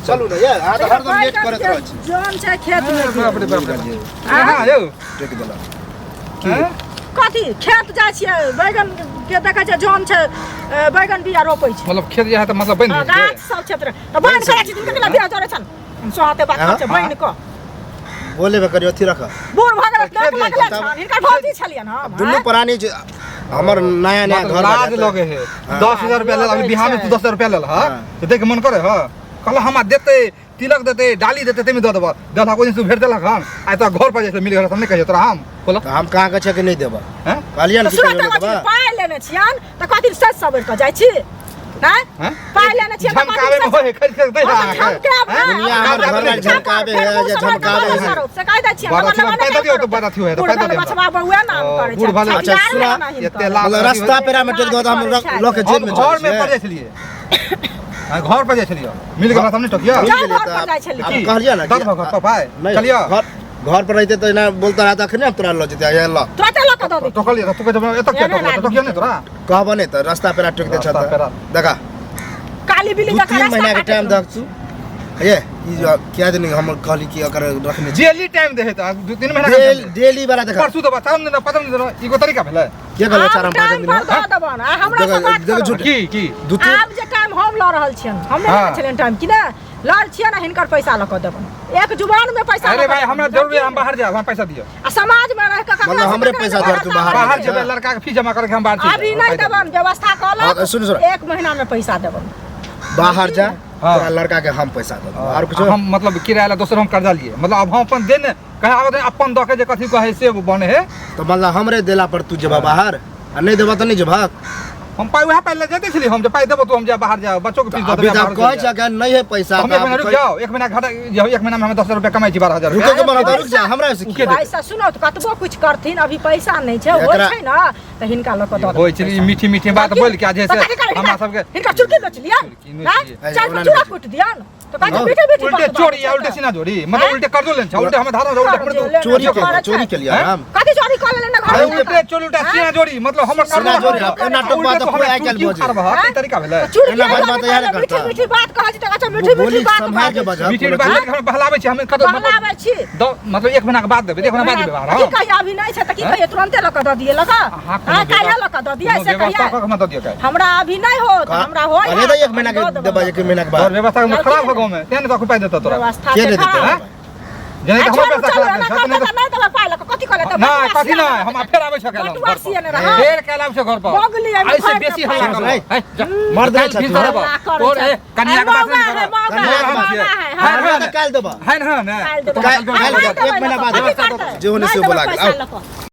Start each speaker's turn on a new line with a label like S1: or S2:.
S1: चलू ना यार आ हर दम लेट करत रह छी
S2: जोन छै खेत में
S3: बाप रे बाप रे हां यौ
S1: टेक देला
S2: कथी खेत जाइ छियै बैगन के देखै छै जोन छै बैगन बिया रोपै छै
S3: मतलब खेत जे है त मतलब बन
S2: गाछ सब क्षेत्र त बन करै छी तिनके बिया जोरे छन सोहाते बात छै बन क
S1: बोले बे करियो अथी रख
S2: बूढ़ भगल देख लगले छन हिनकर भौजी छलियन हम
S1: दुनु प्राणी हमर नया नया घर
S3: लाज लगे है 10000 रुपया ले अभी बिहार में तू 10000 रुपया ले ह त देख मन करे ह कहला हमरा देते तिलक देते डाली देते तेमे द देबा दला कोइ से भेट देलक हम आ त घर पर जाय मिल घर हमने कहियो तोरा हम बोला
S1: हम कहां के छै के नहीं देबा हैं कहलियन की देबा
S2: पाइ लेने छियन त कथि सच सबर क जाइ छी हैं पाइ लेने छियन
S3: झमकावे में होय खरीद के दे
S1: दुनिया हमर घर में झमकावे है जे झमकावे है
S2: से कह दै छियन
S3: हम कह दियो तो बड़ा थी है तो कह दे
S2: बचवा बहुए नाम करे
S3: बूढ़ भले
S1: अच्छा सुना
S3: एते लाल
S1: रास्ता पेरा में टेक दो हम लोग के जेब में
S3: घर में पड़ जाय छलिए घर पर जाय छलिए मिल गेल हमने टकिया
S1: अब कहलिया ना
S3: दस घर पापा चलिए
S1: घर पर रहते तो ना बोलता रहता अखने हम तोरा ल जते आ ल
S2: तुरंत ल क दो
S3: तो कहलिए तू के जब एतक क्या तो क्या नहीं तोरा
S1: कहबो नहीं तो रास्ता पेरा टेक दे छता देखा
S2: काली बिल्ली का
S1: 3 महीना के टाइम दक तू ये क्या दिन हम कहली की अकर रखने
S3: डेली टाइम दे है 2-3 महीना का
S1: डेली वाला देखा
S3: परसू तो बता न पता नहीं इको तरीका भेले
S1: के कहले 4-5 दिन
S2: हमरा से बात
S1: देखो
S3: की
S2: आब जे टाइम हम ल रहल छियन हम नहीं छलन टाइम कि ना लड़ छियन हिनकर पैसा ल क देबन एक जुबान में पैसा
S3: अरे भाई हमरा जरूरी हम बाहर जाब हम पैसा दियो
S2: आ समाज में रह के
S1: मतलब हमरे पैसा दर तू
S3: बाहर जेबे लड़का के फी जमा करके हम बाहर चल
S2: अभी नहीं देबन व्यवस्था क ल
S1: सुन
S2: 1 महीना में पैसा देबन
S1: बाहर जा तोरा लड़का के हम पैसा दे और कुछ
S3: हम मतलब किराया ला दोसर हम कर्जा लिए मतलब अब हम अपन देने कहे आगे अपन द के जे कथि कहे से बने है
S1: तो मतलब हमरे देला पर तू जेबा बाहर आ नहीं देबा त नहीं जेबा
S3: हम पाई वहां पहले जेते छली हम जे पाई देबो तो हम जा बाहर जाओ बच्चों के फीस दे
S1: अभी तक कह छ के नहीं है पैसा
S3: हम 1 महीना रुक जाओ 1 महीना घाटा जाओ 1 महीना में हम 10,000 रुपया कमाई छी 12,000
S1: रुके के बना रुक जा हमरा से की
S2: पैसा सुनो तो कतबो कुछ करथिन अभी पैसा नहीं छै होय छै ना त हिनका ल क द
S3: होय छली मीठी मीठी बात बोल के आज से हमरा सब के
S2: हिनका चुटकी बेच लियन हां चार पर चूड़ा कुट दियन तो कहै मीठी मीठी
S3: उल्टे चोरी या उल्टे सीना जोड़ी मतलब उल्टे कर दो लेन छ उल्टे हम धारा उल्टे
S1: चोरी के लिया हम
S2: कथि चोरी कर लेना घर में
S3: उल्टे चोरी उल्टा सीना जोड़ी मतलब हमर
S1: सीना जोड़ी एना तो बात कोई आइ काल बजे
S3: की तरीका भेले
S1: एना बात यार करता
S2: मीठी मीठी बात कहै छी त अच्छा मीठी मीठी बात
S1: संभाल के बजा
S3: मीठी बात हम बहलावे छी हम कत
S2: बहलावे छी
S3: मतलब 1 महीना के बाद देबे देखो ना बाद देबे हां
S2: की कहिया अभी नहीं छै त की कहिया तुरंते ल क द दिए लगा हां काहे ल क द दिए से कहिया
S3: हम द दियो
S2: हमरा अभी नहीं हो हमरा हो
S1: अरे तो 1 महीना के देबा 1 महीना के बाद
S3: व्यवस्था में खराब हो गांव में तेने तो पाई देता तोरा
S2: व्यवस्था
S1: के देते
S3: जने तो हम पैसा खराब
S2: नहीं तो पाई ल कथि करे त
S3: ना कथि ना हम फेर आबै छ केला फेर केला आबै छ घर पर ऐसे बेसी हल्ला कर
S1: मर्द नहीं छ
S3: और कन्या के बात नहीं कर
S1: कन्या हम छिए काल देबा
S3: है ना
S1: काल 1 महीना बाद जे होने से बोला